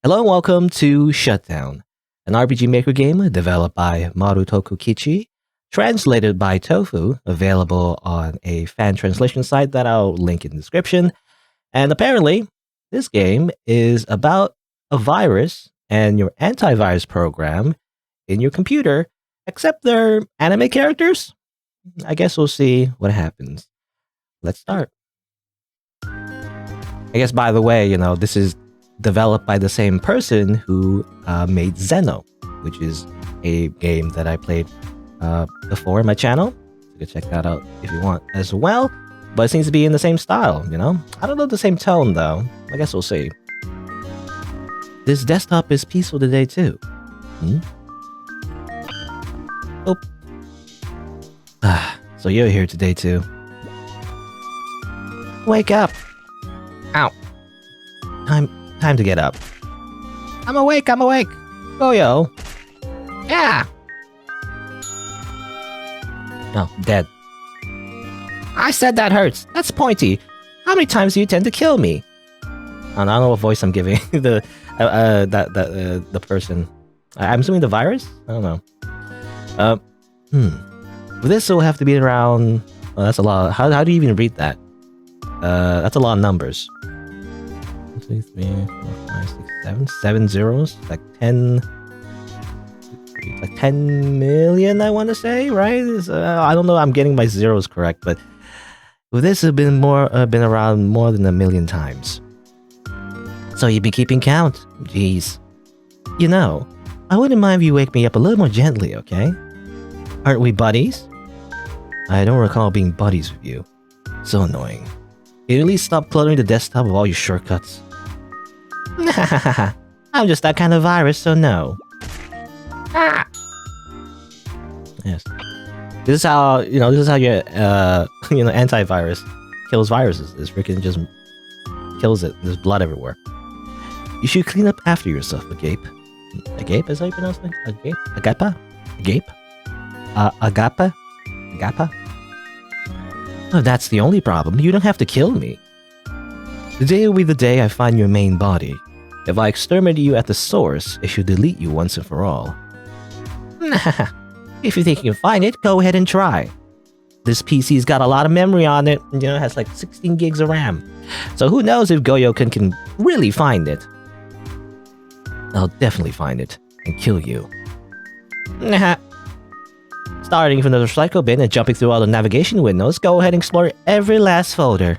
Hello and welcome to Shutdown, an RPG Maker game developed by Marutoku Kichi, translated by Tofu, available on a fan translation site that I'll link in the description. And apparently, this game is about a virus and your antivirus program in your computer, except they're anime characters. I guess we'll see what happens. Let's start. I guess, by the way, this is developed by the same person who made Zeno, which is a game that I played before in my channel. You can check that out if you want as well. But it seems to be in the same style, I don't know the same tone, though. I guess we'll see. This desktop is peaceful today, too. Oh. So you're here today, too. Wake up! Ow. Time to get up. I'm awake! Goyou! Yeah! Oh, dead. I said that hurts. That's pointy. How many times do you tend to kill me? I don't know what voice I'm giving. the person. I'm assuming the virus? I don't know. This will have to be around... Oh, that's a lot. How do you even read that? That's a lot of numbers. 1, 2, 3, 4, 5, 6, 7. 7 zeros? Like 10... Like 10 million, I want to say, right? I don't know. I'm getting my zeros correct, but this has been around more than 1 million times. So you've been keeping count? Jeez. I wouldn't mind if you wake me up a little more gently, okay? Aren't we buddies? I don't recall being buddies with you. So annoying. Can you at least stop cluttering the desktop with all your shortcuts? I'm just that kind of virus, so no. Yes. This is how your antivirus kills viruses. This freaking just kills it. There's blood everywhere. You should clean up after yourself, Agape. Agape, is that how you pronounce it? Agape? Agape? Agape? Agape? Agape? Oh, that's the only problem. You don't have to kill me. Today will be the day I find your main body. If I exterminate you at the source, it should delete you once and for all. If you think you can find it, go ahead and try. This PC's got a lot of memory on it. It has like 16 gigs of RAM. So who knows if Goyou can really find it. I'll definitely find it and kill you. Starting from the recycle bin and jumping through all the navigation windows, go ahead and explore every last folder.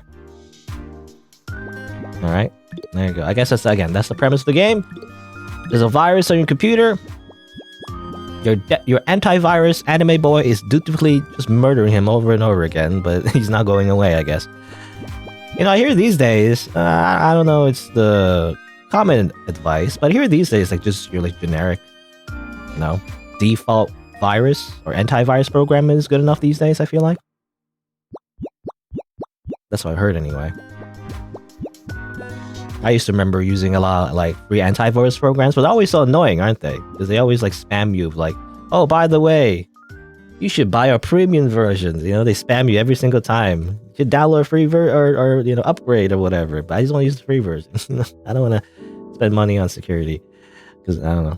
Alright, there you go. I guess that's the premise of the game. There's a virus on your computer. Your antivirus anime boy is dutifully just murdering him over and over again, but he's not going away, I guess. I hear these days, I don't know, it's the common advice, but I hear these days, just your generic, default virus or antivirus program is good enough these days, I feel like. That's what I heard anyway. I used to remember using a lot of free antivirus programs, but they're always so annoying, aren't they? Because they always spam you with oh, by the way, you should buy our premium versions. They spam you every single time. You should download a free or upgrade or whatever. But I just want to use the free version. I don't want to spend money on security because I don't know.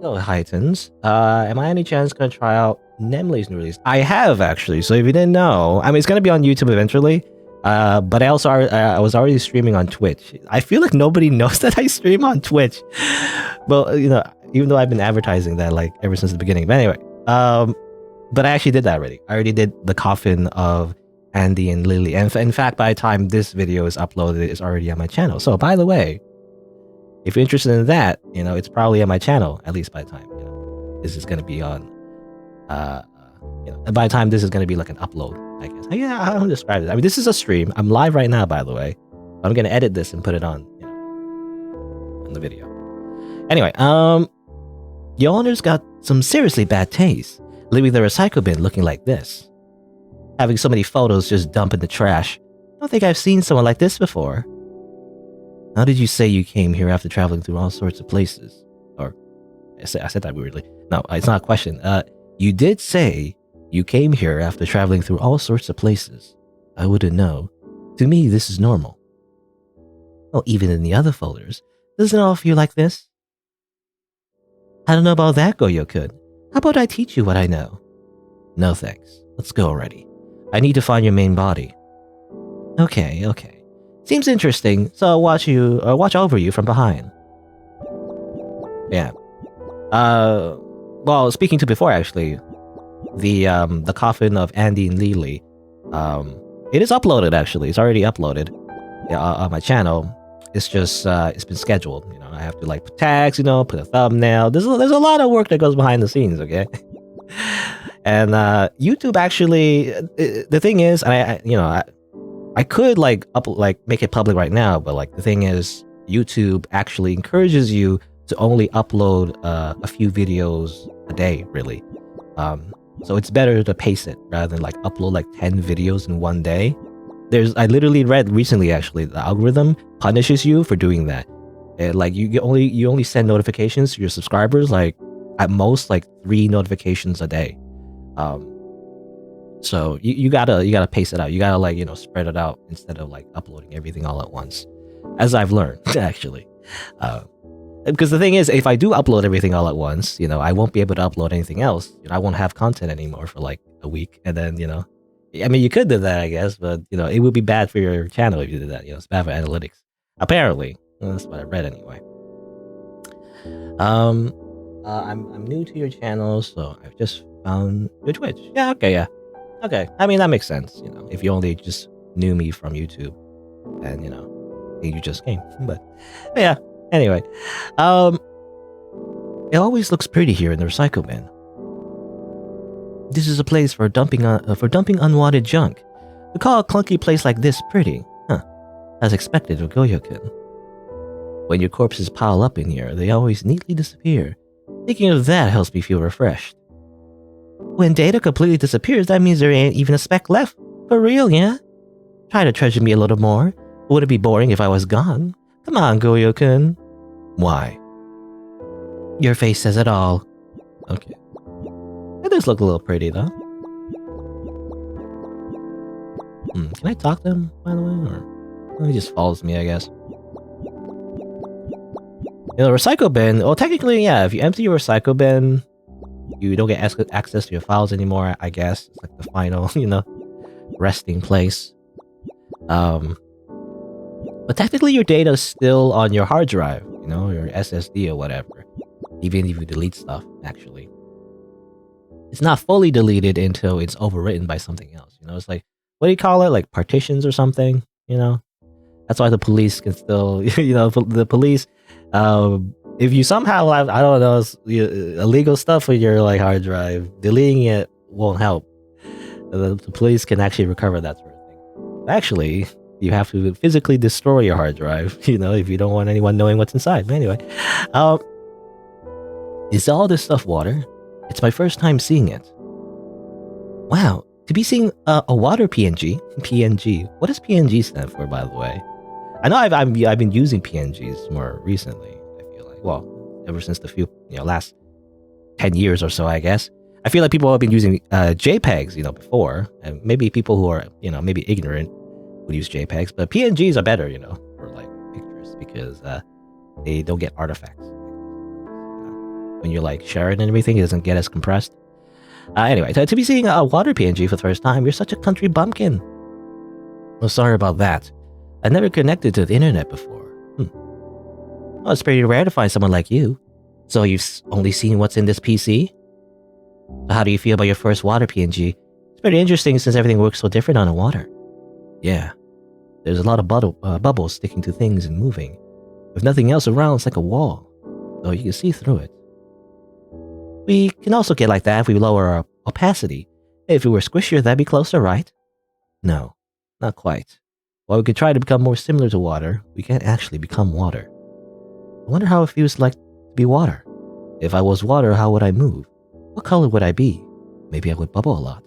Hello, Heightens. Am I any chance gonna try out Nemle's new release? I have, actually. So if you didn't know, it's gonna be on YouTube eventually. But I was already streaming on Twitch. I feel like nobody knows that I stream on Twitch. Well, even though I've been advertising that ever since the beginning. But anyway, but I actually did that already. I already did the coffin of Andy and Lily. And in fact, by the time this video is uploaded, it's already on my channel. So by the way, if you're interested in that, it's probably on my channel, at least by the time, this is going to be on, by the time this is going to be an upload, I guess. Yeah, I don't describe it. This is a stream. I'm live right now, by the way. I'm going to edit this and put it on, on the video. Anyway, your owner's got some seriously bad taste, leaving the recycle bin looking like this. Having so many photos just dump in the trash. I don't think I've seen someone like this before. How did you say you came here after traveling through all sorts of places? Or, I said that weirdly. No, it's not a question. You did say you came here after traveling through all sorts of places. I wouldn't know. To me, this is normal. Well, even in the other folders, doesn't it all feel like this? I don't know about that, Goyou-kun. How about I teach you what I know? No thanks. Let's go already. I need to find your main body. Okay. Seems interesting, so I'll watch over you from behind. Yeah. Well, speaking to before, actually, the coffin of Andy and Lily, it is uploaded, actually. It's already uploaded on my channel. It's just, it's been scheduled. You know, I have to like put tags, you know, put a thumbnail. There's a lot of work that goes behind the scenes, okay? And YouTube actually, the thing is, I could like make it public right now, but like the thing is, YouTube actually encourages you to only upload a few videos a day, really. So it's better to pace it rather than like upload like 10 videos in one day. I literally read recently, actually, the algorithm punishes you for doing that. And like you only send notifications to your subscribers like at most like 3 notifications a day. So you gotta pace it out. You gotta like, you know, spread it out instead of like uploading everything all at once, as I've learned actually. Because the thing is, if I do upload everything all at once, you know, I won't be able to upload anything else. You know, I won't have content anymore for like a week, and then, you know, I mean, you could do that, I guess, but you know, it would be bad for your channel if you did that. You know, it's bad for analytics. Apparently, well, that's what I read anyway. I'm new to your channel, so I've just found your Twitch. Yeah, okay. I mean, that makes sense. You know, if you only just knew me from YouTube, and you know, you just came. But yeah. Anyway, it always looks pretty here in the recycle bin. This is a place for dumping unwanted junk. To call a clunky place like this pretty, huh? As expected of Goyou-kun. When your corpses pile up in here, they always neatly disappear. Thinking of that helps me feel refreshed. When data completely disappears, that means there ain't even a speck left. For real, yeah? Try to treasure me a little more. Would it be boring if I was gone? Come on, Goyou-kun. Why? Your face says it all. Okay. It does look a little pretty, though. Can I talk to him, by the way? Or he just follows me, I guess. You know, recycle bin, well, technically, yeah, if you empty your recycle bin, you don't get access to your files anymore, I guess. It's like the final, you know, resting place. But technically your data is still on your hard drive, you know, your SSD or whatever. Even if you delete stuff, actually. It's not fully deleted until it's overwritten by something else, you know? It's like, what do you call it? Like partitions or something, you know? That's why the police can still, you know, the police, if you somehow have, I don't know, illegal stuff with your like hard drive, deleting it won't help. The police can actually recover that sort of thing. Actually, you have to physically destroy your hard drive, you know, if you don't want anyone knowing what's inside. But anyway, is all this stuff water? It's my first time seeing it. Wow, to be seeing a water PNG. PNG. What does PNG stand for, by the way? I know I've been using PNGs more recently. I feel like, well, ever since the few, you know, last 10 years or so, I guess. I feel like people have been using JPEGs, you know, before, and maybe people who are, you know, maybe ignorant would use JPEGs, but PNGs are better, you know, for like pictures because they don't get artifacts. When you like share it and everything, it doesn't get as compressed. Anyway, to be seeing a water PNG for the first time, you're such a country bumpkin. Oh, sorry about that. I never connected to the internet before. Well, it's pretty rare to find someone like you. So you've only seen what's in this PC? So how do you feel about your first water PNG? It's pretty interesting since everything works so different on the water. Yeah, there's a lot of bubbles sticking to things and moving. With nothing else around, it's like a wall, though you can see through it. We can also get like that if we lower our opacity. If we were squishier, that'd be closer, right? No, not quite. While we could try to become more similar to water, we can't actually become water. I wonder how it feels like to be water. If I was water, how would I move? What color would I be? Maybe I would bubble a lot.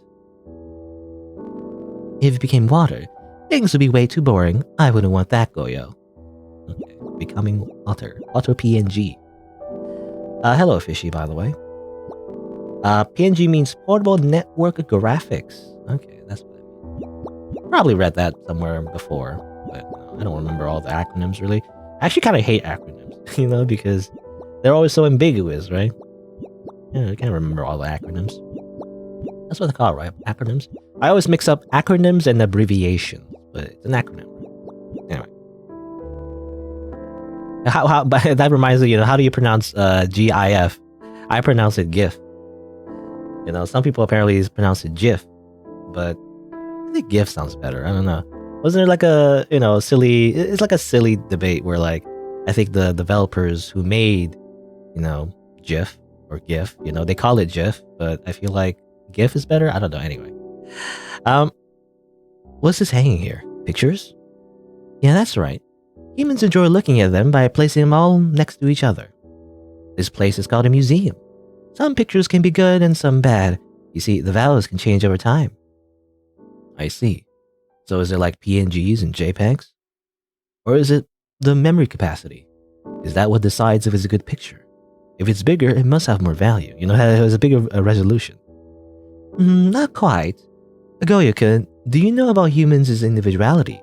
If it became water, things would be way too boring. I wouldn't want that, Goyou. Okay, becoming water. Water PNG. Hello, Fishy, by the way. PNG means Portable Network Graphics. Okay, that's what I mean. Probably read that somewhere before, but I don't remember all the acronyms really. I actually kind of hate acronyms, because they're always so ambiguous, right? Yeah, I can't remember all the acronyms. That's what they call it, right? Acronyms. I always mix up acronyms and abbreviations, but it's an acronym. Anyway, but that reminds me, how do you pronounce GIF? I pronounce it GIF. Some people apparently pronounce it GIF, but I think GIF sounds better. I don't know. Wasn't there like a silly? It's like a silly debate where like I think the developers who made GIF or GIF, they call it GIF, but I feel like GIF is better. I don't know. Anyway, what's this hanging here? Pictures? Yeah, that's right. Humans enjoy looking at them by placing them all next to each other. This place is called a museum. Some pictures can be good and some bad. You see, the values can change over time. I see. So is it like PNGs and JPEGs? Or is it the memory capacity? Is that what decides if it's a good picture? If it's bigger, it must have more value. It has a bigger resolution. Not quite. Goyou-kun, do you know about humans' individuality?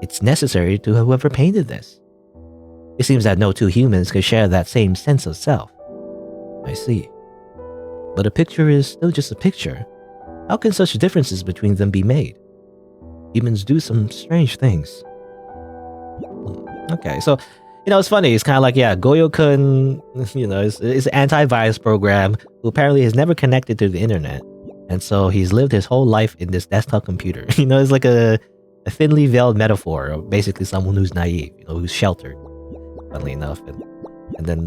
It's necessary to whoever painted this. It seems that no two humans can share that same sense of self. I see. But a picture is still just a picture. How can such differences between them be made? Humans do some strange things. Okay, so, it's funny. It's kind of like, Goyou-kun, is an antivirus program who apparently has never connected to the internet. And so he's lived his whole life in this desktop computer. It's like a thinly veiled metaphor of basically someone who's naive, who's sheltered, funnily enough. And then,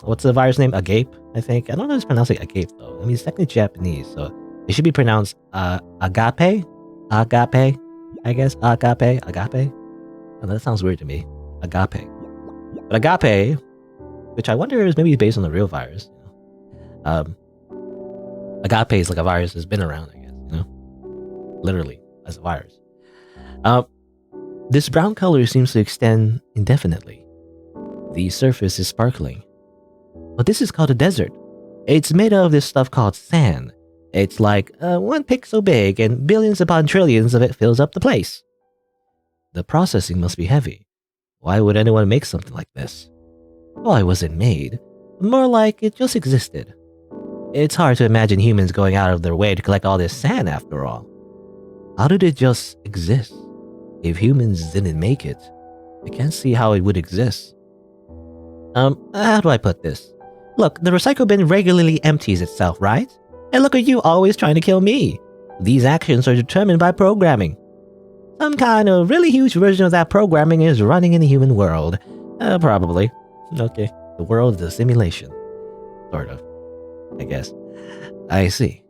what's the virus name? Agape, I think. I don't know how to pronounce it Agape, though. I mean, it's technically Japanese, so it should be pronounced Agape? Agape, I guess. Agape? Oh, that sounds weird to me. Agape. But Agape, which I wonder is maybe based on the real virus. Agape is like a virus that's been around, I guess, literally as a virus. This brown color seems to extend indefinitely. The surface is sparkling. But this is called a desert. It's made of this stuff called sand. It's like 1 pixel big and billions upon trillions of it fills up the place. The processing must be heavy. Why would anyone make something like this? Well, it wasn't made. More like it just existed. It's hard to imagine humans going out of their way to collect all this sand after all. How did it just exist? If humans didn't make it, I can't see how it would exist. How do I put this? Look, the recycle bin regularly empties itself, right? And look at you always trying to kill me. These actions are determined by programming. Some kind of really huge version of that programming is running in the human world. Probably. Okay, the world is a simulation. Sort of, I guess. I see.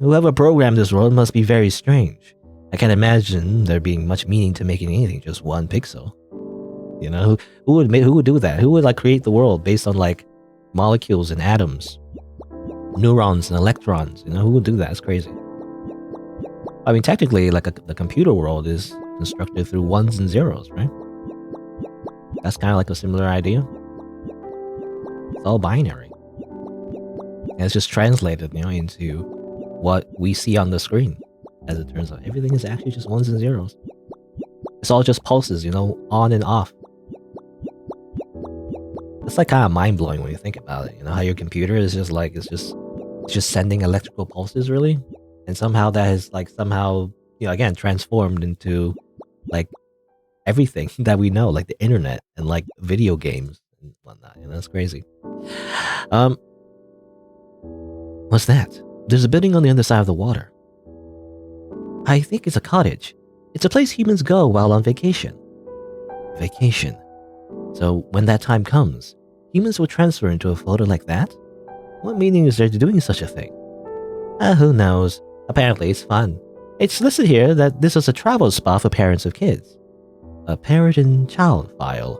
Whoever programmed this world must be very strange. I can't imagine there being much meaning to making anything just 1 pixel. Who would do that? Who would create the world based on molecules and atoms, neurons and electrons? Who would do that? It's crazy. I mean, technically, the computer world is constructed through ones and zeros, right? That's kind of like a similar idea. It's all binary, and it's just translated, into what we see on the screen. As it turns out, everything is actually just ones and zeros. It's all just pulses, on and off. It's kind of mind-blowing when you think about it. How your computer is just it's just sending electrical pulses, really, and somehow that is again transformed into everything that we know, like the internet and video games and whatnot. That's crazy. What's that? There's a building on the other side of the water. I think it's a cottage. It's a place humans go while on vacation. Vacation. So when that time comes, humans will transfer into a floater like that? What meaning is there to doing such a thing? Who knows? Apparently it's fun. It's listed here that this is a travel spot for parents of kids. A parent and child file.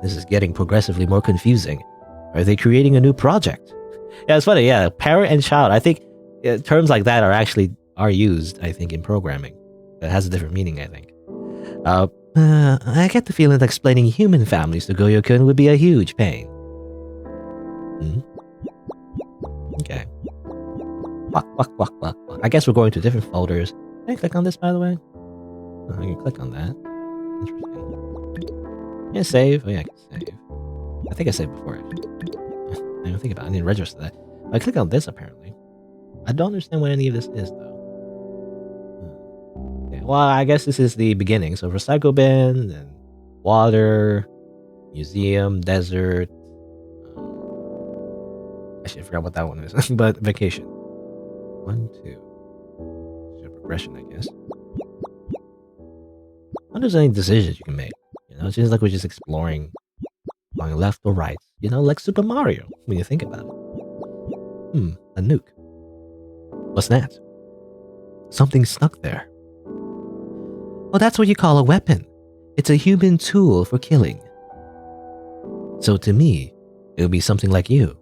This is getting progressively more confusing. Are they creating a new project? Yeah, it's funny. Yeah, parent and child. I think terms like that are used, I think, in programming. It has a different meaning, I think. I get the feeling that explaining human families to Goyou-kun would be a huge pain. Okay. I guess we're going to different folders. Can I click on this, by the way? Oh, I can click on that. Interesting. Can I save? Oh yeah, I can save. I think I saved before, actually. I don't think about it. I need to register that. I click on this, apparently. I don't understand what any of this is, though. Okay, well, I guess this is the beginning. So recycle bin, and water, museum, desert. Actually, I forgot what that one is. But vacation. 1, 2. It's a progression, I guess. I wonder if there's any decisions you can make. You know, it seems like we're just exploring, going left or right. You know, like Super Mario, when you think about it. A nuke. What's that? Something stuck there. Well, that's what you call a weapon. It's a human tool for killing. So to me, it would be something like you.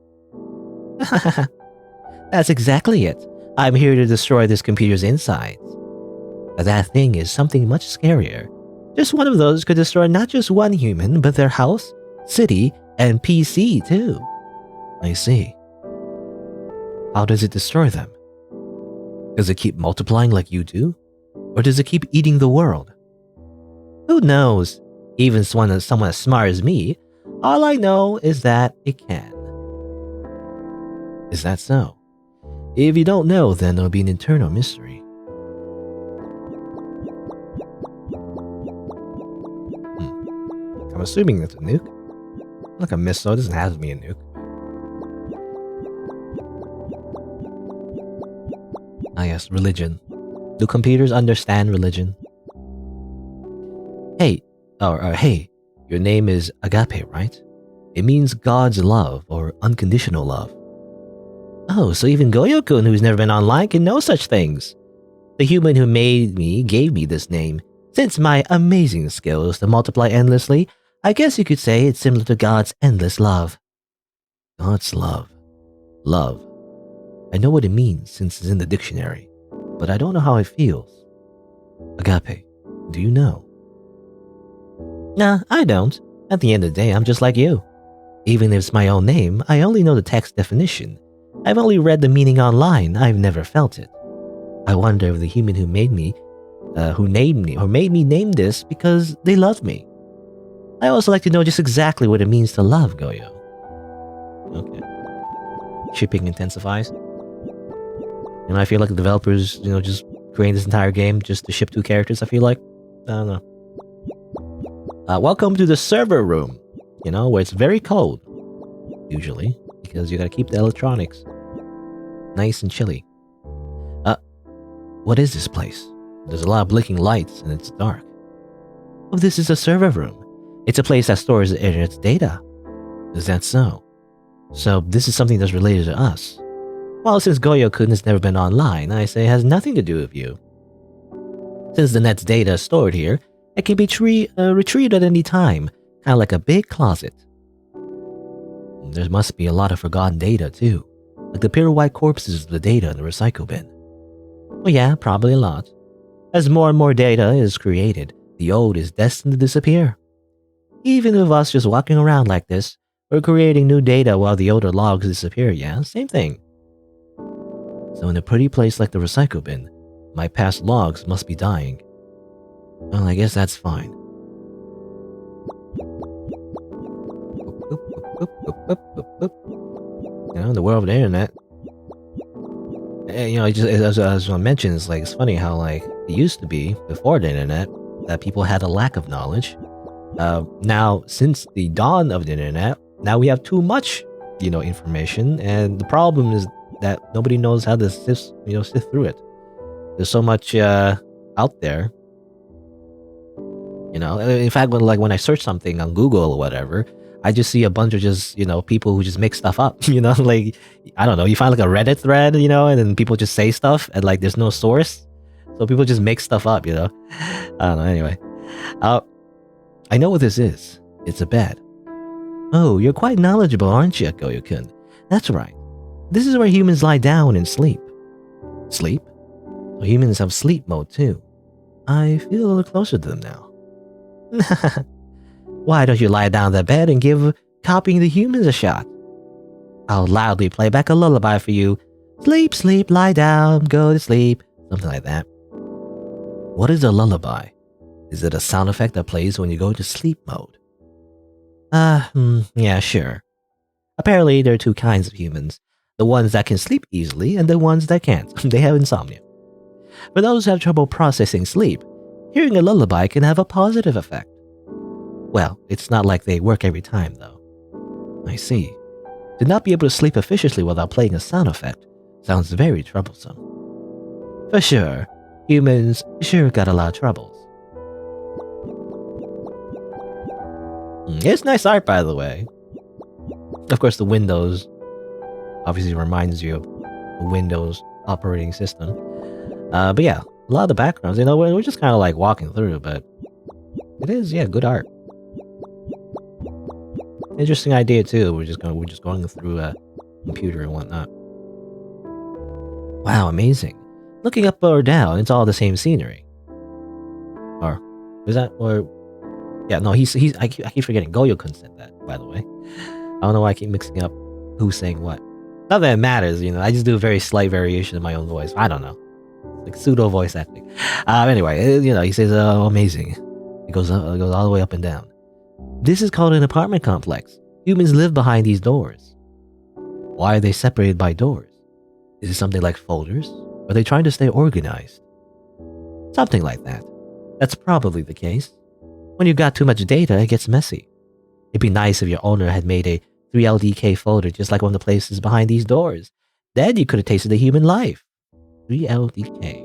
That's exactly it. I'm here to destroy this computer's insides. But that thing is something much scarier. Just one of those could destroy not just one human, but their house, city, and PC too. I see. How does it destroy them? Does it keep multiplying like you do? Or does it keep eating the world? Who knows? Even someone as smart as me, all I know is that it can. Is that so? If you don't know, then it'll be an eternal mystery. I'm assuming that's a nuke. Like a missile, it doesn't have to be a nuke. Ah yes, religion. Do computers understand religion? Hey, hey, your name is Agape, right? It means God's love or unconditional love. Oh, so even Goyou-kun, who's never been online, can know such things. The human who made me gave me this name. Since my amazing skills to multiply endlessly, I guess you could say it's similar to God's endless love. God's love. Love. I know what it means since it's in the dictionary, but I don't know how it feels. Agape, do you know? Nah, I don't. At the end of the day, I'm just like you. Even if it's my own name, I only know the text definition. I've only read the meaning online, I've never felt it. I wonder if the human who made me name this because they love me. I also like to know just exactly what it means to love, Goyou. Okay. Shipping intensifies. And I feel like the developers, just creating this entire game just to ship 2 characters, I feel like. I don't know. Welcome to the server room, where it's very cold. Usually, because you gotta keep the electronics nice and chilly. What is this place? There's a lot of blinking lights and it's dark. Oh, this is a server room. It's a place that stores the internet's data. Is that so? So this is something that's related to us. Well, since Goyou-kun has never been online, I say it has nothing to do with you. Since the net's data is stored here, it can be retrieved at any time, kind of like a big closet. There must be a lot of forgotten data too, like the pure white corpses of the data in the recycle bin. Well, yeah, probably a lot. As more and more data is created, the old is destined to disappear. Even with us just walking around like this, we're creating new data while the older logs disappear, yeah? Same thing. So in a pretty place like the recycle bin, my past logs must be dying. Well, I guess that's fine. The world of the internet. Just as I mentioned, it's funny how it used to be before the internet that people had a lack of knowledge. Now, since the dawn of the internet, now we have too much, information, and the problem is that nobody knows how to sift through it. There's so much out there. In fact, when I search something on Google or whatever, I just see a bunch of just, people who just make stuff up, I don't know, you find a Reddit thread, and then people just say stuff and there's no source. So people just make stuff up, I don't know, anyway. I know what this is. It's a bed. Oh, you're quite knowledgeable, aren't you, Goyou-kun? That's right. This is where humans lie down and sleep. Sleep? So humans have sleep mode too. I feel a little closer to them now. Why don't you lie down on that bed and give copying the humans a shot? I'll loudly play back a lullaby for you. Sleep, sleep, lie down, go to sleep. Something like that. What is a lullaby? Is it a sound effect that plays when you go into sleep mode? Yeah, sure. Apparently, there are two kinds of humans. The ones that can sleep easily and the ones that can't. They have insomnia. For those who have trouble processing sleep, hearing a lullaby can have a positive effect. Well, it's not like they work every time, though. I see. To not be able to sleep efficiently without playing a sound effect sounds very troublesome. For sure, humans sure got a lot of troubles. It's nice art, by the way. Of course, the Windows obviously reminds you of a Windows operating system. But yeah, a lot of the backgrounds, we're just kind of like walking through, but it is, yeah, good art. Interesting idea too. We're just going through a computer and whatnot. Wow, amazing. Looking up or down, it's all the same scenery. Or is that yeah, no, I keep forgetting. Goyou-kun said that, by the way. I don't know why I keep mixing up who's saying what. Not that it matters, I just do a very slight variation in my own voice. I don't know. Like pseudo voice acting. Anyway, he says, oh, amazing. It goes all the way up and down. This is called an apartment complex. Humans live behind these doors. Why are they separated by doors? Is it something like folders? Are they trying to stay organized? Something like that. That's probably the case. When you've got too much data, it gets messy. It'd be nice if your owner had made a 3LDK folder just like one of the places behind these doors. Then you could have tasted the human life. 3LDK.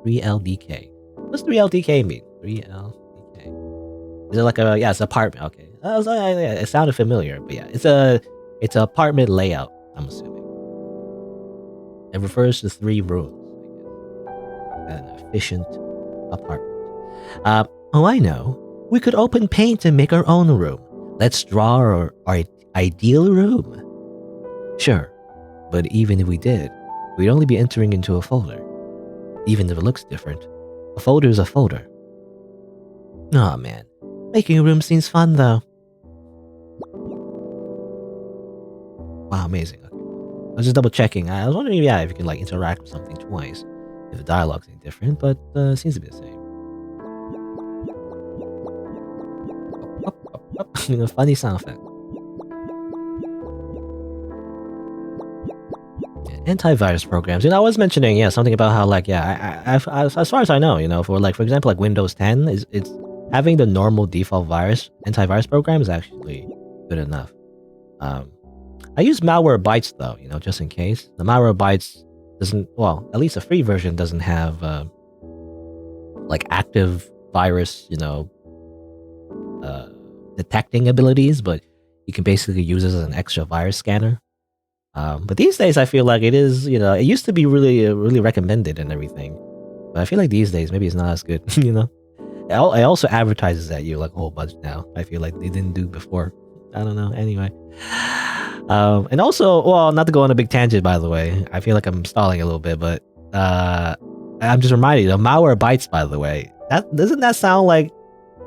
3LDK. What's 3LDK mean? 3LDK. Is it like it's apartment. Okay. It sounded familiar, but yeah, it's an apartment layout, I'm assuming. It refers to 3 rooms, I guess. An efficient apartment. I know. We could open paint and make our own room. Let's draw our ideal room. Sure, but even if we did, we'd only be entering into a folder. Even if it looks different, a folder is a folder. Aw, man. Making a room seems fun, though. Wow, amazing. Okay. I was just double checking. I was wondering, if you can interact with something twice. If the dialogue's any different, but it seems to be the same. A funny sound effect. Antivirus programs. I was mentioning, something about how, as far as I know, for example, Windows 10, it's having the normal default antivirus program is actually good enough. I use Malwarebytes though, just in case. The Malwarebytes doesn't, at least the free version doesn't have active virus, detecting abilities, but you can basically use it as an extra virus scanner. But these days, I feel like it is, it used to be really, really recommended and everything. But I feel like these days, maybe it's not as good, It also advertises at you a whole bunch now. I feel like they didn't do before. I don't know. Anyway. And also, not to go on a big tangent, by the way. I feel like I'm stalling a little bit, but I'm just reminded you, Malwarebytes, by the way. Doesn't that sound like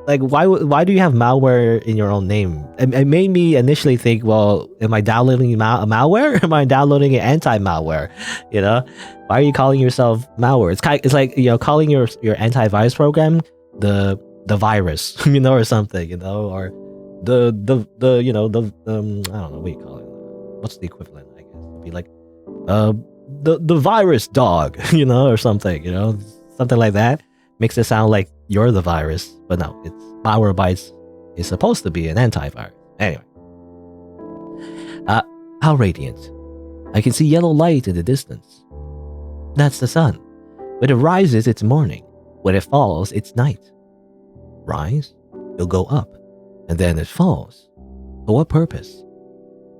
why do you have malware in your own name? It made me initially think, am I downloading malware? Or am I downloading an anti-malware? Why are you calling yourself malware? It's like calling your antivirus program the virus, or something, or the I don't know what you call it. What's the equivalent? I guess it'd be like the virus dog, or something, something like that. Makes it sound like you're the virus, but no, it's Malwarebytes is supposed to be an antivirus. Anyway. How radiant. I can see yellow light in the distance. That's the sun. When it rises, it's morning. When it falls, it's night. Rise, it'll go up, and then it falls. For what purpose?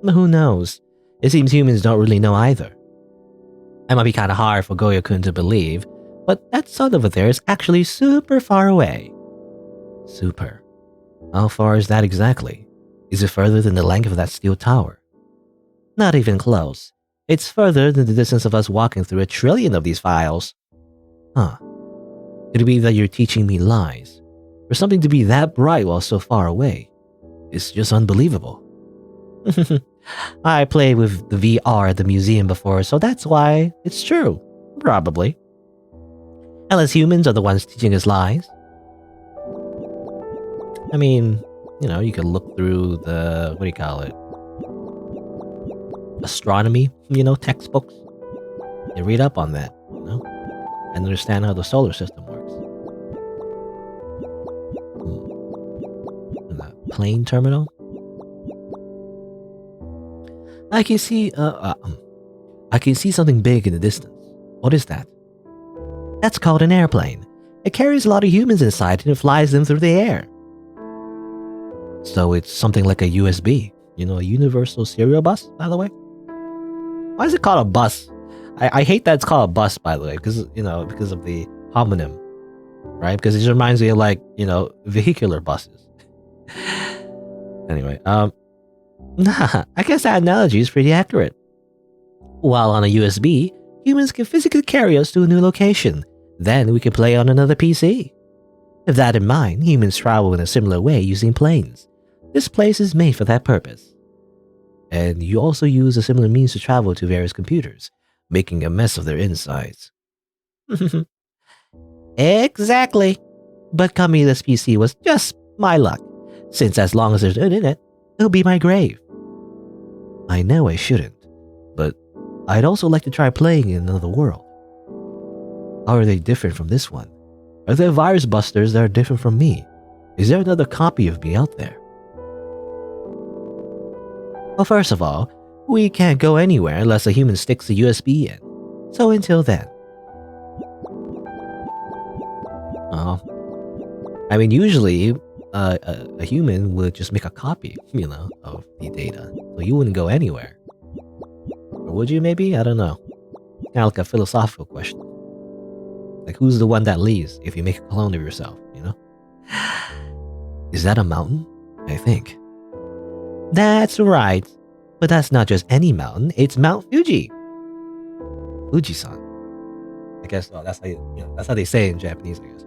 Who knows? It seems humans don't really know either. It might be kind of hard for Goyou-kun to believe, but that sun over there is actually super far away. Super. How far is that exactly? Is it further than the length of that steel tower? Not even close. It's further than the distance of us walking through 1 trillion of these files. Huh. Could it be that you're teaching me lies? For something to be that bright while so far away? It's just unbelievable. I played with the VR at the museum before, so that's why it's true. Probably. Unless humans are the ones teaching us lies. I mean, you could look through the, what do you call it? Astronomy, textbooks. You read up on that, and understand how the solar system works. And the plane terminal. I can see something big in the distance. What is that? That's called an airplane. It carries a lot of humans inside and it flies them through the air. So it's something like a USB, a universal serial bus, by the way. Why is it called a bus? I hate that it's called a bus, by the way, because of the homonym, right? Because it just reminds me of vehicular buses. Anyway, I guess that analogy is pretty accurate. While on a USB, humans can physically carry us to a new location. Then we can play on another PC. With that in mind, humans travel in a similar way using planes. This place is made for that purpose. And you also use a similar means to travel to various computers, making a mess of their insides. Exactly. But coming to this PC was just my luck, since as long as there's internet, it'll be my grave. I know I shouldn't, but I'd also like to try playing in another world. How are they different from this one? Are there virus busters that are different from me? Is there another copy of me out there? Well, first of all, we can't go anywhere unless a human sticks a USB in. So until then. I mean, usually, a human would just make a copy, of the data. So you wouldn't go anywhere. Or would you maybe? I don't know. Kind of like a philosophical question. Like, who's the one that leaves if you make a clone of yourself, Is that a mountain? I think. That's right. But that's not just any mountain, it's Mount Fuji. Fuji-san. I guess that's how they say it in Japanese, I guess.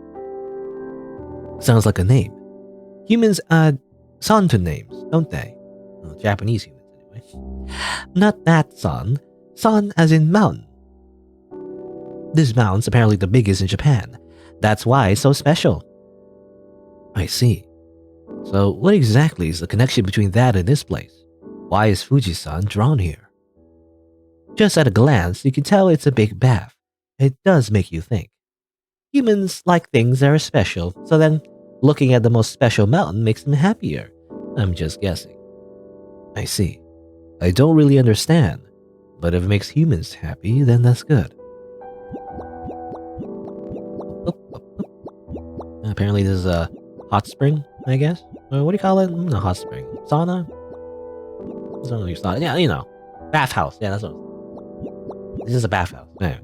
Sounds like a name. Humans add san to names, don't they? Well, Japanese humans, anyway. Not that san. San as in mountain. This mountain's apparently the biggest in Japan. That's why it's so special. I see. So what exactly is the connection between that and this place? Why is Fuji-san drawn here? Just at a glance, you can tell it's a big bath. It does make you think. Humans like things that are special, so then looking at the most special mountain makes them happier. I'm just guessing. I see. I don't really understand, but if it makes humans happy, then that's good. Apparently there's a hot spring, I guess? Or what do you call it? No, hot spring. Sauna? I don't know if sauna. Yeah, bathhouse. Yeah, that's what this is a bathhouse. Yeah.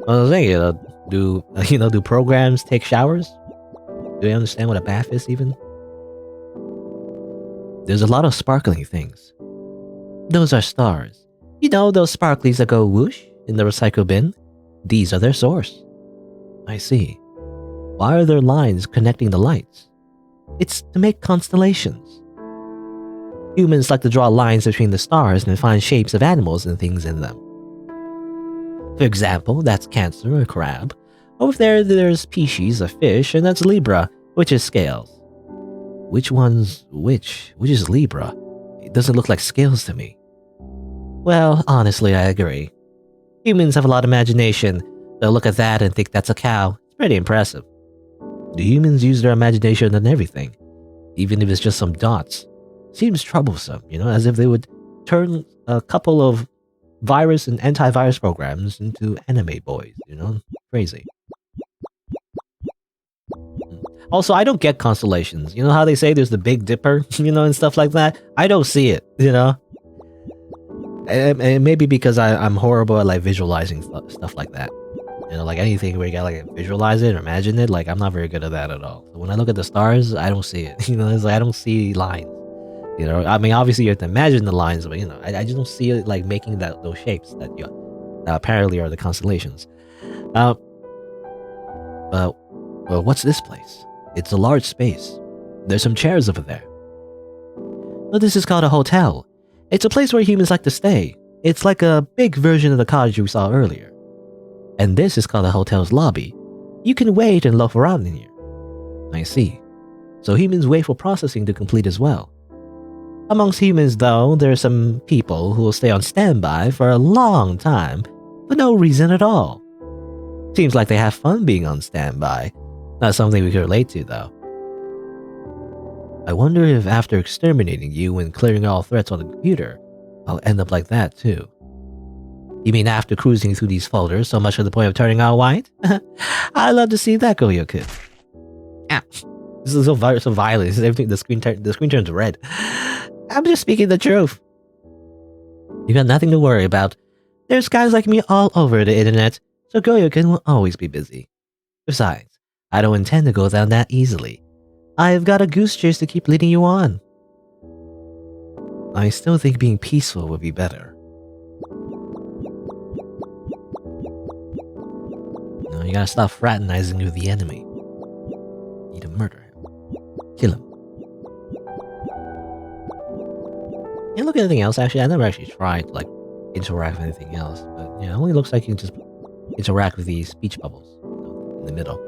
I was thinking, do programs take showers? Do they understand what a bath is even? There's a lot of sparkling things. Those are stars. Those sparklies that go whoosh in the recycle bin? These are their source. I see. Why are there lines connecting the lights? It's to make constellations. Humans like to draw lines between the stars and find shapes of animals and things in them. For example, that's Cancer, a crab. Over there's Pisces, a fish, and that's Libra, which is scales. Which one's which? Which is Libra? It doesn't look like scales to me. Well, honestly, I agree. Humans have a lot of imagination. They'll look at that and think that's a cow. It's pretty impressive. The humans use their imagination on everything, even if it's just some dots. Seems troublesome, as if they would turn a couple of virus and antivirus programs into anime boys, Crazy. Also, I don't get constellations. You know how they say there's the Big Dipper, and stuff like that? I don't see it, And maybe because I'm horrible at visualizing stuff like that. Anything where you gotta visualize it or imagine it, I'm not very good at that at all. So when I look at the stars, I don't see it. It's I don't see lines. I mean, obviously you have to imagine the lines, but I just don't see it making those shapes that apparently are the constellations. Well, what's this place? It's a large space. There's some chairs over there. Well, this is called a hotel. It's a place where humans like to stay. It's like a big version of the cottage we saw earlier. And this is called the hotel's lobby. You can wait and loaf around in here. I see. So humans wait for processing to complete as well. Amongst humans, though, there are some people who will stay on standby for a long time for no reason at all. Seems like they have fun being on standby. Not something we could relate to, though. I wonder if after exterminating you and clearing all threats on the computer, I'll end up like that too. You mean after cruising through these folders so much to the point of turning all white? I'd love to see that, Goyou-kun. Ah, this is so violent. Everything, the screen turns red. I'm just speaking the truth. You got nothing to worry about. There's guys like me all over the internet, so Goyou-kun will always be busy. Besides, I don't intend to go down that easily. I've got a goose chase to keep leading you on. I still think being peaceful would be better. No, you gotta stop fraternizing with the enemy. You need to murder him. Kill him. And look at anything else, actually. I never actually tried to, interact with anything else. But, yeah, it only looks like you can just interact with these speech bubbles, in the middle.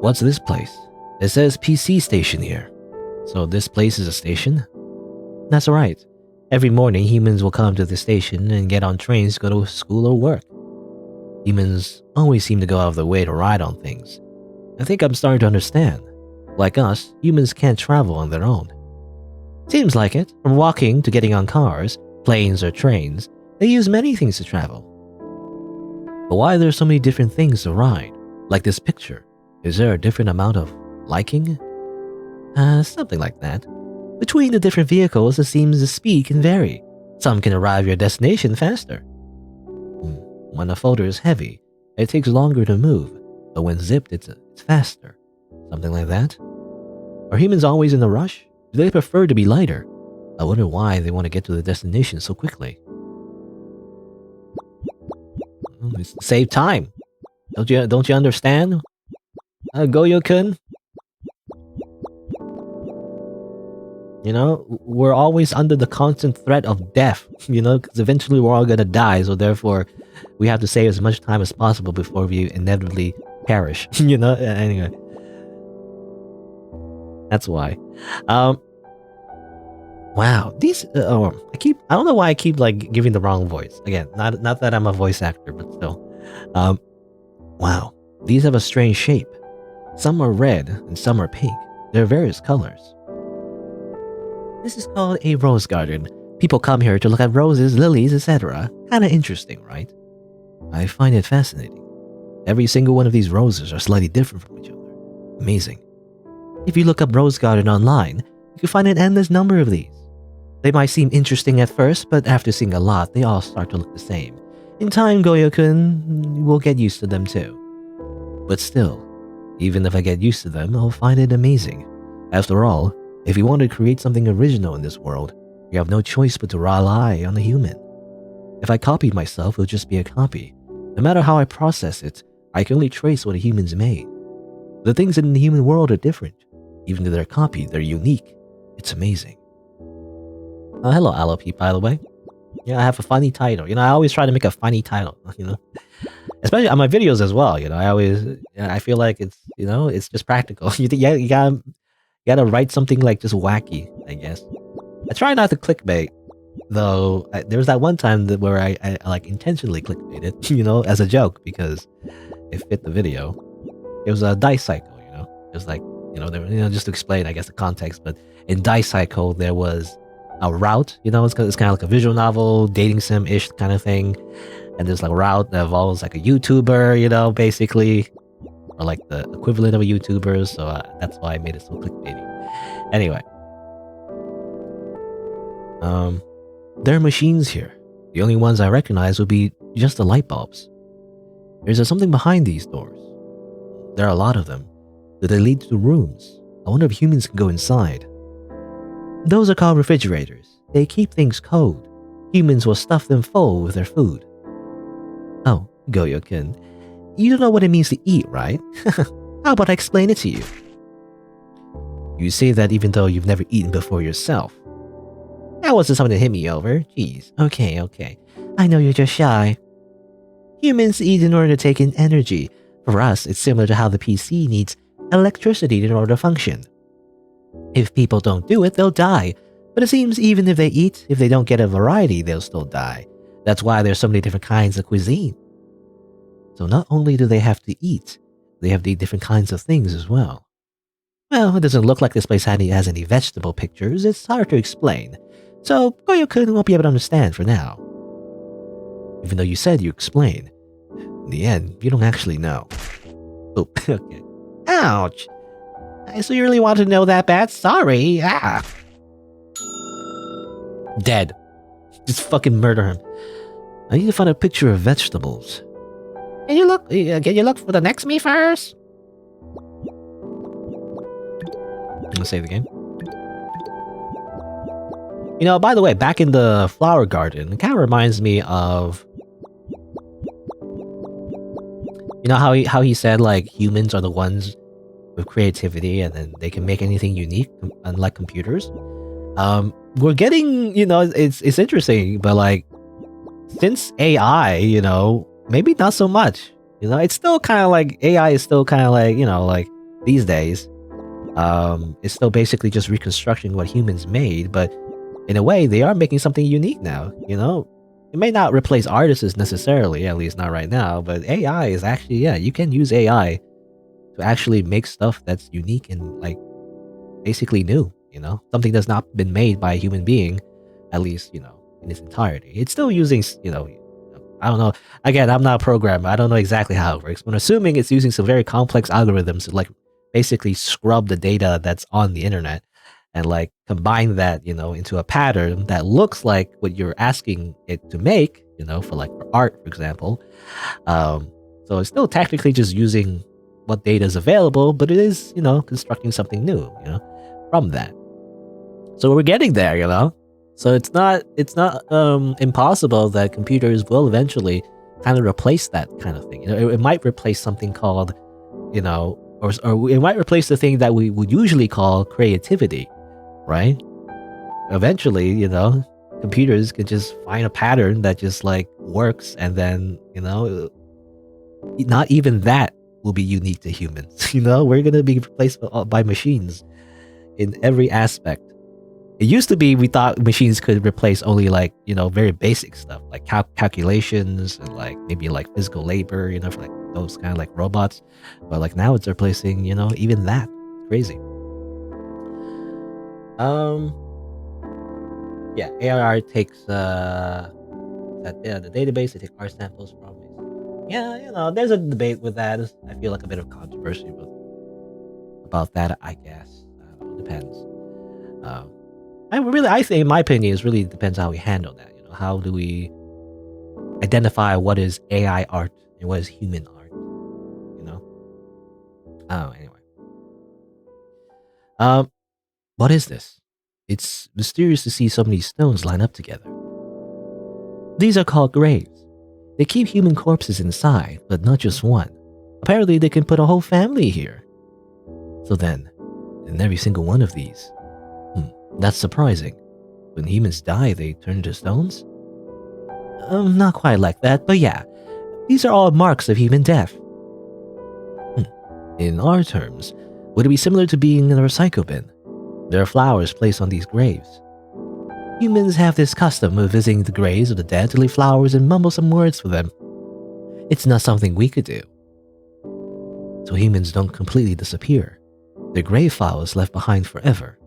What's this place? It says PC station here. So this place is a station? That's right. Every morning, humans will come to the station and get on trains to go to school or work. Humans always seem to go out of their way to ride on things. I think I'm starting to understand. Like us, humans can't travel on their own. Seems like it. From walking to getting on cars, planes, or trains, they use many things to travel. But why are there so many different things to ride? Like this picture. Is there a different amount of liking? Something like that. Between the different vehicles, it seems the speed can vary. Some can arrive at your destination faster. When a folder is heavy, it takes longer to move, but when zipped, it's faster. Something like that? Are humans always in a rush? Do they prefer to be lighter? I wonder why they want to get to the destination so quickly. Save time. Don't you understand? Goyou-kun? You know, we're always under the constant threat of death, you know, because eventually we're all gonna die, so therefore we have to save as much time as possible before we inevitably perish, you know? Anyway. That's why. Wow, these, I don't know why I keep, giving the wrong voice. Again, not that I'm a voice actor, but still. Wow, these have a strange shape. Some are red and some are pink. There are various colors. This is called a rose garden. People come here to look at roses, lilies, etc. Kinda interesting, right? I find it fascinating. Every single one of these roses are slightly different from each other. Amazing. If you look up rose garden online, you can find an endless number of these. They might seem interesting at first, but after seeing a lot, they all start to look the same. In time, Goyou-kun will get used to them too. But still, even if I get used to them, I'll find it amazing. After all, if you want to create something original in this world, you have no choice but to rely on a human. If I copied myself, it would just be a copy. No matter how I process it, I can only trace what a human's made. The things in the human world are different. Even though they're copied, they're unique. It's amazing. Hello, Alope, by the way. Yeah, I have a funny title. You know, I always try to make a funny title, you know? Especially on my videos as well, you know? I feel like it's, you know, it's just practical. You gotta write something just wacky, I guess. I try not to clickbait, though. There was that one time where I intentionally clickbaited, you know, as a joke because it fit the video. It was a dice cycle, you know. It was just to explain, I guess, the context. But in dice cycle, there was a route, you know. It's kind of like a visual novel, dating sim-ish kind of thing. And there's a route that involves a YouTuber, you know, basically. Or the equivalent of a YouTuber, so that's why I made it so clickbaity. Anyway. There are machines here. The only ones I recognize would be just the light bulbs. There's something behind these doors. There are a lot of them. Do they lead to rooms? I wonder if humans can go inside. Those are called refrigerators. They keep things cold. Humans will stuff them full with their food. Oh, Goyou-kun. You don't know what it means to eat, right? How about I explain it to you? You say that even though you've never eaten before yourself. That wasn't something to hit me over. Jeez. Okay. I know you're just shy. Humans eat in order to take in energy. For us, it's similar to how the PC needs electricity in order to function. If people don't do it, they'll die. But it seems even if they eat, if they don't get a variety, they'll still die. That's why there's so many different kinds of cuisine. So not only do they have to eat, they have to eat different kinds of things as well. Well, it doesn't look like this place has any vegetable pictures. It's hard to explain. So Goyou-kun won't be able to understand for now. Even though you said you explain. In the end, you don't actually know. Oh, okay. Ouch! So you really want to know that bad? Sorry. Ah. Dead. Just fucking murder him. I need to find a picture of vegetables. Can you look for the next me first? Let's save the game. You know, by the way, back in the flower garden, it kind of reminds me of... You know how he said, like, humans are the ones with creativity and then they can make anything unique, unlike computers? We're getting, you know, it's interesting, but, like, since AI, you know, maybe not so much. You know, it's still kind of like, AI is still kind of like, you know, like, these days, it's still basically just reconstructing what humans made, but in a way, they are making something unique now, you know? It may not replace artists necessarily, at least not right now, but AI is actually, yeah, you can use AI to actually make stuff that's unique and, like, basically new, you know? Something that's not been made by a human being, at least, you know, in its entirety. It's still using, you know, I don't know. Again, I'm not a programmer. I don't know exactly how it works, but I'm assuming it's using some very complex algorithms to, like, basically scrub the data that's on the internet and, like, combine that, you know, into a pattern that looks like what you're asking it to make, you know, for art, for example. So it's still technically just using what data is available, but it is, you know, constructing something new, you know, from that. So we're getting there, you know. So it's not impossible that computers will eventually kind of replace that kind of thing. You know, it might replace something called, you know, or it might replace the thing that we would usually call creativity. Right? Eventually, you know, computers can just find a pattern that just, like, works, and then, you know, not even that will be unique to humans. You know, we're gonna be replaced by machines in every aspect. It used to be we thought machines could replace only, like, you know, very basic stuff like calculations and, like, maybe like physical labor, you know, for, like, those kind of like robots. But, like, now it's replacing, you know, even that. Crazy. Yeah, ARR takes the database. They take R samples from it. Yeah, you know, there's a debate with that. I feel like a bit of controversy about that, I guess. It depends. I think, in my opinion, it really depends how we handle that. You know, how do we identify what is AI art and what is human art? You know. Oh, anyway. What is this? It's mysterious to see so many stones line up together. These are called graves. They keep human corpses inside, but not just one. Apparently, they can put a whole family here. So then, in every single one of these, that's surprising. When humans die, they turn into stones? Not quite like that, but yeah. These are all marks of human death. In our terms, would it be similar to being in a recycle bin? There are flowers placed on these graves. Humans have this custom of visiting the graves of the dead to leave flowers and mumble some words for them. It's not something we could do. So humans don't completely disappear. Their grave file is left behind forever.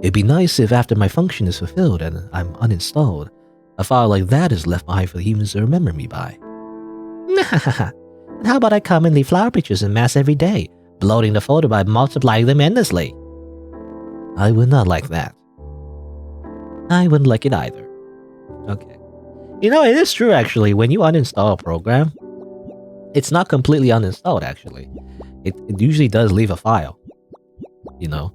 It'd be nice if after my function is fulfilled and I'm uninstalled, a file like that is left behind for the humans to remember me by. And how about I come and leave flower pictures en masse every day, bloating the folder by multiplying them endlessly? I would not like that. I wouldn't like it either. Okay. You know, it is true actually, when you uninstall a program, it's not completely uninstalled actually. It usually does leave a file. You know?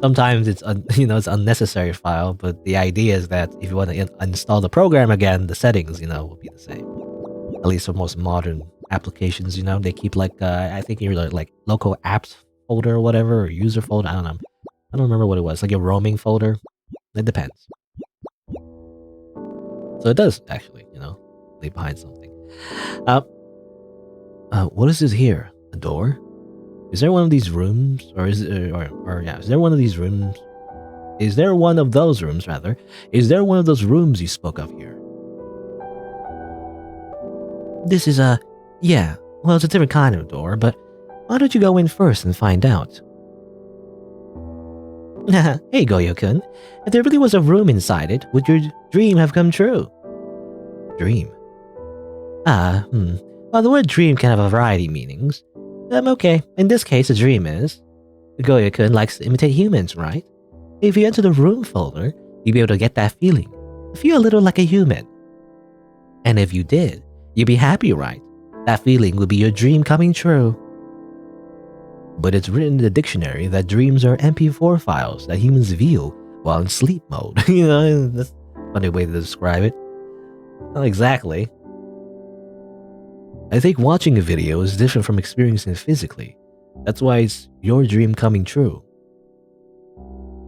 Sometimes it's it's unnecessary file, but the idea is that if you want to install the program again, the settings, you know, will be the same. At least for most modern applications, you know, they keep like I think you're like local apps folder or whatever, or user folder. I don't know. I don't remember what it was. Like a roaming folder. It depends. So it does actually, you know, leave behind something. What is this here? A door? Is there one of these rooms? Is there one of these rooms? Is there one of those rooms, rather? Is there one of those rooms you spoke of here? This is yeah, well, it's a different kind of door, but why don't you go in first and find out? Hey, Goyou-kun, if there really was a room inside it, would your dream have come true? Dream? Well, the word dream can have a variety of meanings. Okay, in this case, a dream is... Goyou-kun likes to imitate humans, right? If you enter the room folder, you'll be able to get that feeling. Feel a little like a human. And if you did, you'd be happy, right? That feeling would be your dream coming true. But it's written in the dictionary that dreams are MP4 files that humans view while in sleep mode. That's a funny way to describe it. Not exactly. I think watching a video is different from experiencing it physically. That's why it's your dream coming true.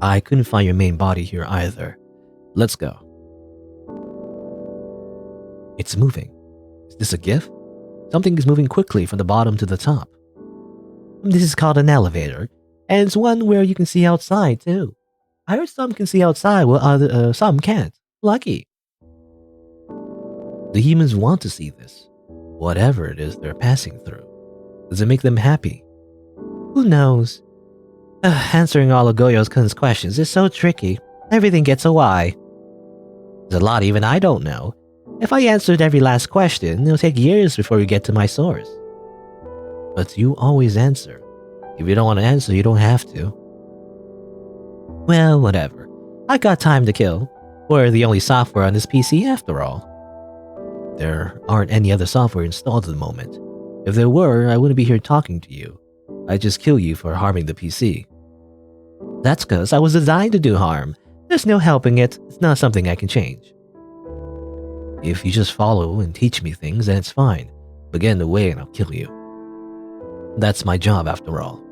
I couldn't find your main body here either. Let's go. It's moving. Is this a GIF? Something is moving quickly from the bottom to the top. This is called an elevator, and it's one where you can see outside too. I heard some can see outside while some can't. Lucky. The humans want to see this, whatever it is they're passing through. Does it make them happy? Who knows? Answering all of Goyou's questions is so tricky. Everything gets a why. There's a lot even I don't know. If I answered every last question, it'll take years before you get to my source. But you always answer. If you don't want to answer, you don't have to. Well, whatever. I got time to kill. We're the only software on this PC after all. There aren't any other software installed at the moment. If there were, I wouldn't be here talking to you. I'd just kill you for harming the PC. That's because I was designed to do harm. There's no helping it. It's not something I can change. If you just follow and teach me things, then it's fine. But get in the way and I'll kill you. That's my job after all.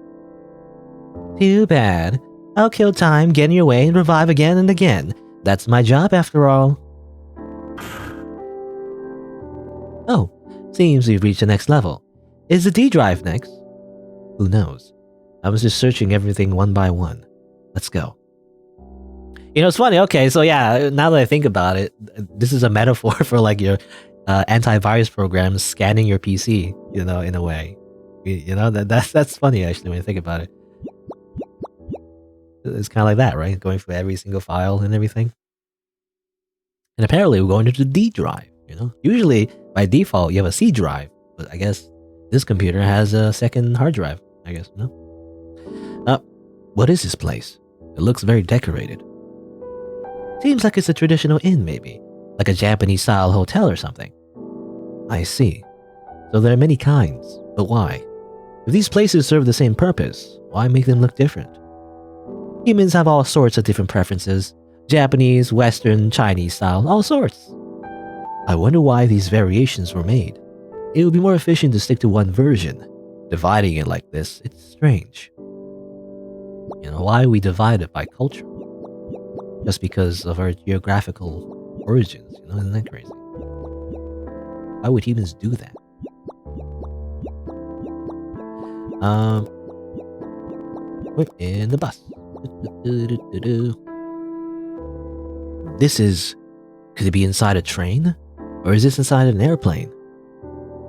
Too bad. I'll kill time, get in your way, and revive again and again. That's my job after all. Oh, seems we've reached the next level. Is the D drive next? Who knows? I was just searching everything one by one. Let's go. It's funny. Okay, so yeah, now that I think about it, this is a metaphor for like your antivirus program scanning your PC, in a way. That's funny actually when you think about it. It's kind of like that, right? Going through every single file and everything. And apparently we're going to the D drive, Usually, by default, you have a C drive. But I guess this computer has a second hard drive, I guess, no? What is this place? It looks very decorated. Seems like it's a traditional inn, maybe. Like a Japanese-style hotel or something. I see. So there are many kinds, but why? If these places serve the same purpose, why make them look different? Humans have all sorts of different preferences. Japanese, Western, Chinese style, all sorts. I wonder why these variations were made. It would be more efficient to stick to one version. Dividing it like this, it's strange. Why we divide it by culture? Just because of our geographical origins, isn't that crazy? Why would humans do that? We're in the bus. Could it be inside a train? Or is this inside an airplane?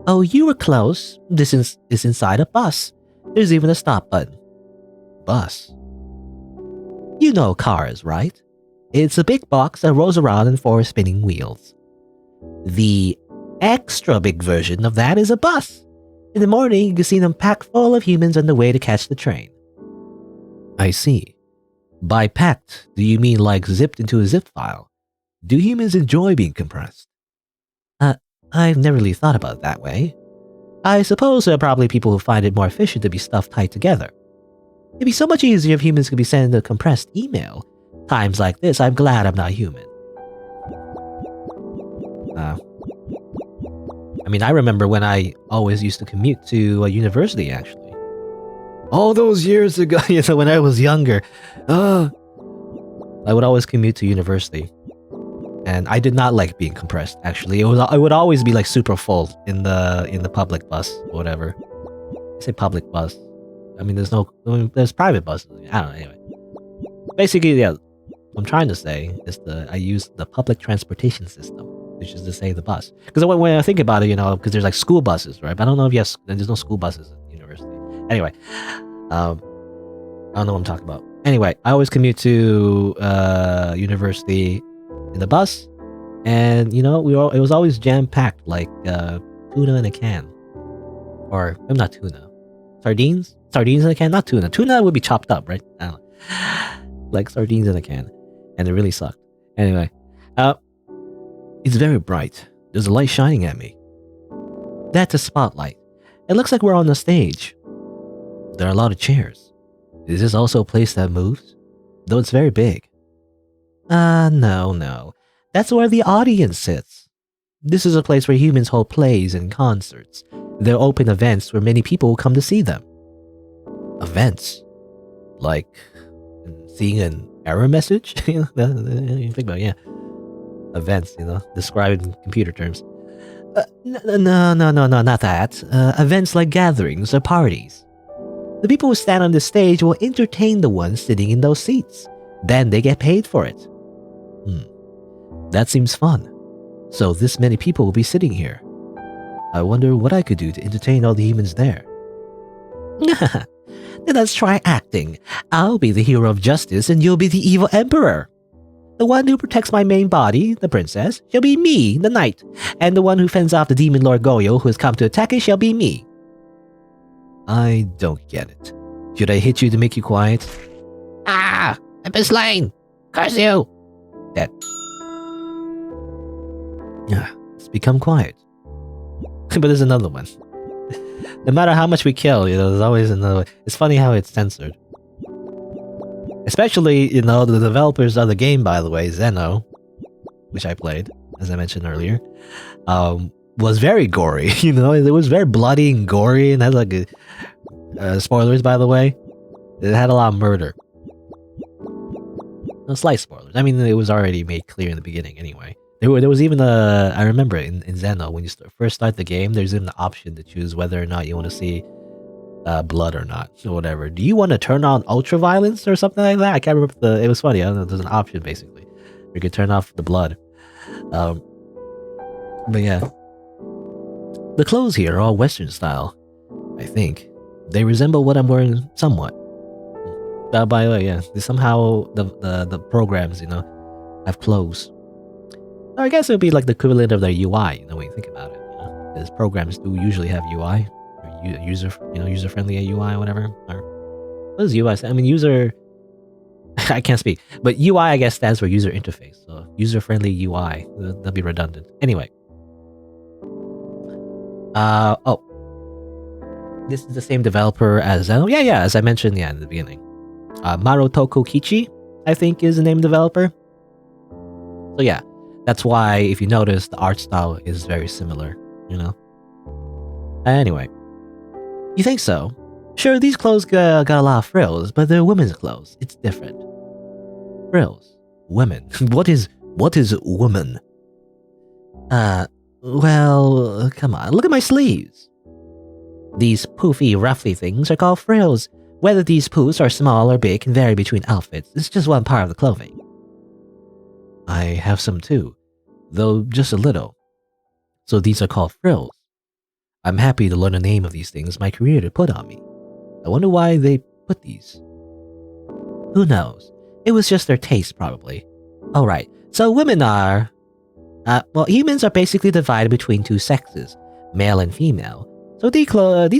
Oh, you were close. This is inside a bus. There's even a stop button. Bus? You know cars, right? It's a big box that rolls around on 4 spinning wheels. The extra big version of that is a bus. In the morning, you can see them packed full of humans on the way to catch the train. I see. By packed, do you mean like zipped into a zip file? Do humans enjoy being compressed? I've never really thought about it that way. I suppose there are probably people who find it more efficient to be stuffed tight together. It'd be so much easier if humans could be sending a compressed email. Times like this, I'm glad I'm not human. I remember when I always used to commute to a university, actually. All those years ago, when I was younger. I would always commute to university. And I did not like being compressed. Actually, it would always be like super full in the public bus or whatever. I say public bus. I mean, there's private buses. I don't know. Anyway, basically, yeah. What I'm trying to say is I use the public transportation system, which is to say the bus. Because when I think about it, because there's like school buses, right? But I don't know if there's no school buses at university. Anyway, I don't know what I'm talking about. Anyway, I always commute to university in the bus, and it was always jam packed, like tuna in a can, or not tuna, sardines in a can, not tuna. Tuna would be chopped up, right? I don't know. Like sardines in a can, and it really sucked. Anyway, it's very bright. There's a light shining at me. That's a spotlight. It looks like we're on the stage. There are a lot of chairs. Is this also a place that moves? Though it's very big. No. That's where the audience sits. This is a place where humans hold plays and concerts. They're open events where many people will come to see them. Events? Like seeing an error message? You think about it, yeah. Events, described in computer terms. No, not that. Events like gatherings or parties. The people who stand on the stage will entertain the ones sitting in those seats. Then they get paid for it. That seems fun. So this many people will be sitting here. I wonder what I could do to entertain all the humans there. Then let's try acting. I'll be the hero of justice and you'll be the evil emperor. The one who protects my main body, the princess, shall be me, the knight. And the one who fends off the demon lord Goyou who has come to attack us shall be me. I don't get it. Should I hit you to make you quiet? Ah! I've been slain! Curse you! Dead. Let's become quiet. But there's another one. No matter how much we kill, there's always another way. It's funny how it's censored. Especially, the developers of the game, by the way, Zeno, which I played, as I mentioned earlier, was very gory, It was very bloody and gory, and had like spoilers, by the way. It had a lot of murder. No, slight spoilers. I mean, it was already made clear in the beginning anyway. There was even I remember in Zeno, when you first start the game, there's even the option to choose whether or not you want to see blood or not, or whatever. Do you want to turn on ultra violence or something like that? I can't remember it was funny. I don't know, there's an option basically. You could turn off the blood. But yeah. The clothes here are all Western style, I think. They resemble what I'm wearing somewhat. By the way, yeah, somehow the programs, have clothes. So I guess it would be like the equivalent of their UI, when you think about it. Because programs do usually have UI, or user-friendly UI, or whatever. Or what does UI say? I mean, user. I can't speak, but UI I guess stands for user interface. So user-friendly UI. That'd be redundant. Anyway. This is the same developer as yeah, as I mentioned, in the beginning. Marutoku Kichi, I think, is the name of the developer. So yeah, that's why if you notice, the art style is very similar, Anyway, you think so? Sure, these clothes got a lot of frills, but they're women's clothes. It's different. Frills, women. What is woman? Well, come on, look at my sleeves. These poofy, ruffly things are called frills. Whether these poofs are small or big can vary between outfits. It's just one part of the clothing. I have some too, though just a little. So these are called frills. I'm happy to learn the name of these things my creator put on me. I wonder why they put these. Who knows? It was just their taste, probably. Alright, so women are... humans are basically divided between two sexes, male and female. So these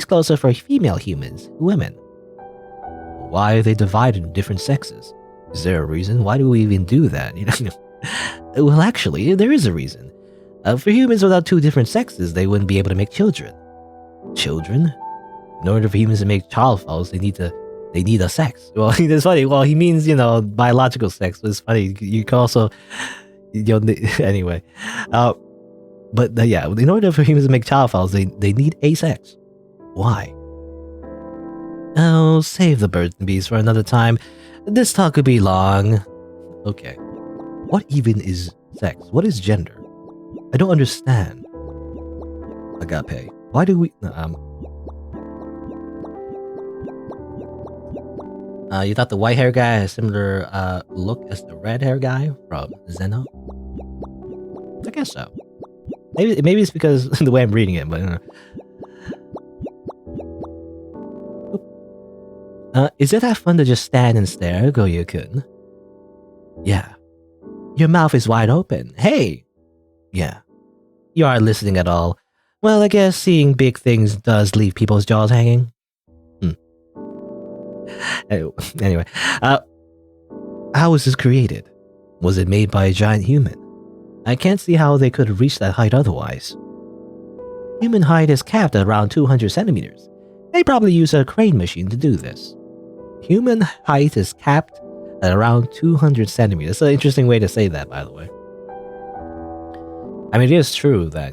clothes are for female humans, women. Why are they divided into different sexes? Is there a reason? Why do we even do that? Well, actually, there is a reason. For humans without two different sexes, they wouldn't be able to make children. Children? In order for humans to make child files, they need a sex. Well, it's funny. Well, he means, biological sex. But it's funny. You can also, anyway. But yeah, in order for humans to make child files, they need a sex. Why? Oh, save the birds and bees for another time. This talk could be long. Okay. What even is sex? What is gender? I don't understand. Agape. Why do we... you thought the white hair guy has a similar look as the red hair guy from Zeno? I guess so. Maybe it's because the way I'm reading it, but is it that fun to just stand and stare, Goyou-kun? Yeah. Your mouth is wide open. Hey! Yeah. You aren't listening at all. Well, I guess seeing big things does leave people's jaws hanging. Anyway, how was this created? Was it made by a giant human? I can't see how they could reach that height otherwise. Human height is capped at around 200 centimeters. They probably use a crane machine to do this. Human height is capped at around 200 centimeters. It's an interesting way to say that, by the way. I mean, it is true that,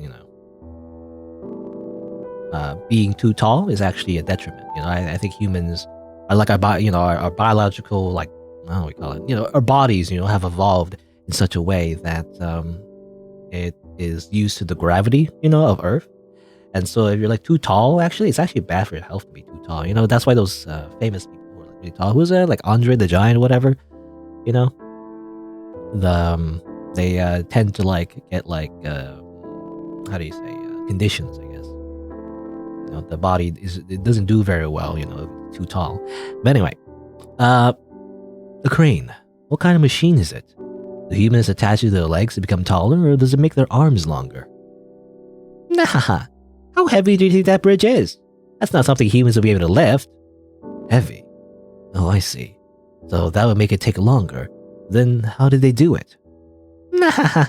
being too tall is actually a detriment. I think humans are like our biological, like, how do we call it? Our bodies, have evolved in such a way that it is used to the gravity, of Earth. And so if you're like too tall, actually, it's actually bad for your health to be too tall. That's why those famous people who are like really tall. Who's that? Like Andre the Giant, or whatever. They tend to get how do you say, conditions, I guess. The body it doesn't do very well, if it's too tall. But anyway, the crane. What kind of machine is it? Do humans attach it to their legs to become taller, or does it make their arms longer? Nah, how heavy do you think that bridge is? That's not something humans will be able to lift. Heavy? Oh, I see. So that would make it take longer. Then how did they do it? Nah,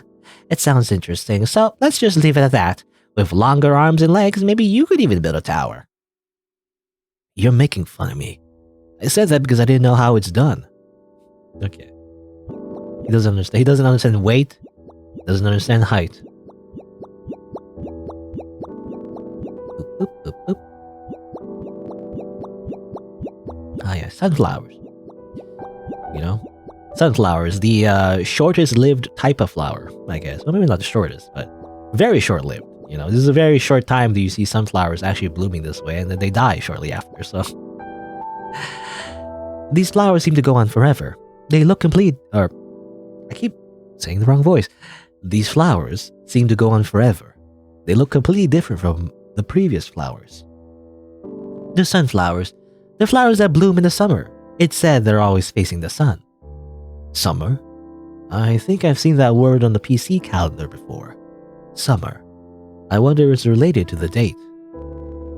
it sounds interesting, so let's just leave it at that. With longer arms and legs, maybe you could even build a tower. You're making fun of me. I said that because I didn't know how it's done. Okay. He doesn't understand. He doesn't understand weight. Doesn't understand height. Boop, boop, boop, boop. Ah, yeah, sunflowers. Sunflowers, the shortest lived type of flower, I guess. Well, maybe not the shortest, but very short lived. This is a very short time that you see sunflowers actually blooming this way, and then they die shortly after, so. These flowers seem to go on forever. They look complete, or I keep saying the wrong voice. These flowers seem to go on forever. They look completely different from the previous flowers. The sunflowers, they're flowers that bloom in the summer. It's said they're always facing the sun. Summer? I think I've seen that word on the PC calendar before. Summer. I wonder if it's related to the date.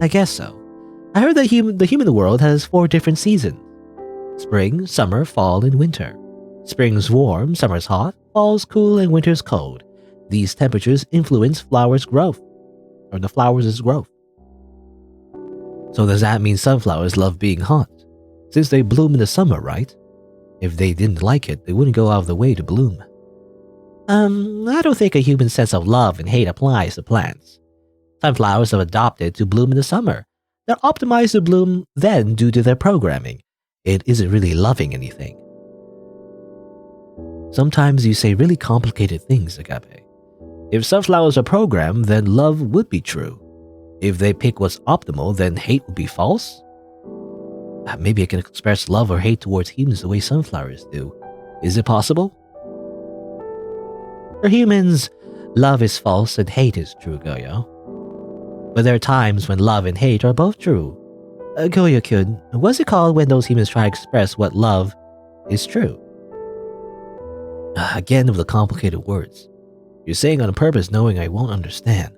I guess so. I heard that the human world has 4 different seasons. Spring, summer, fall, and winter. Spring's warm, summer's hot, fall's cool, and winter's cold. These temperatures influence flowers' growth, or the flowers' growth. So does that mean sunflowers love being hot? Since they bloom in the summer, right? If they didn't like it, they wouldn't go out of the way to bloom. I don't think a human sense of love and hate applies to plants. Sunflowers are adopted to bloom in the summer. They're optimized to bloom then due to their programming. It isn't really loving anything. Sometimes you say really complicated things, Agape. If sunflowers are programmed, then love would be true. If they pick what's optimal, then hate would be false? Maybe I can express love or hate towards humans the way sunflowers do. Is it possible? For humans, love is false and hate is true, Goyou. But there are times when love and hate are both true. Goyou-kun, what's it called when those humans try to express what love is true? Again with the complicated words. You're saying on purpose knowing I won't understand.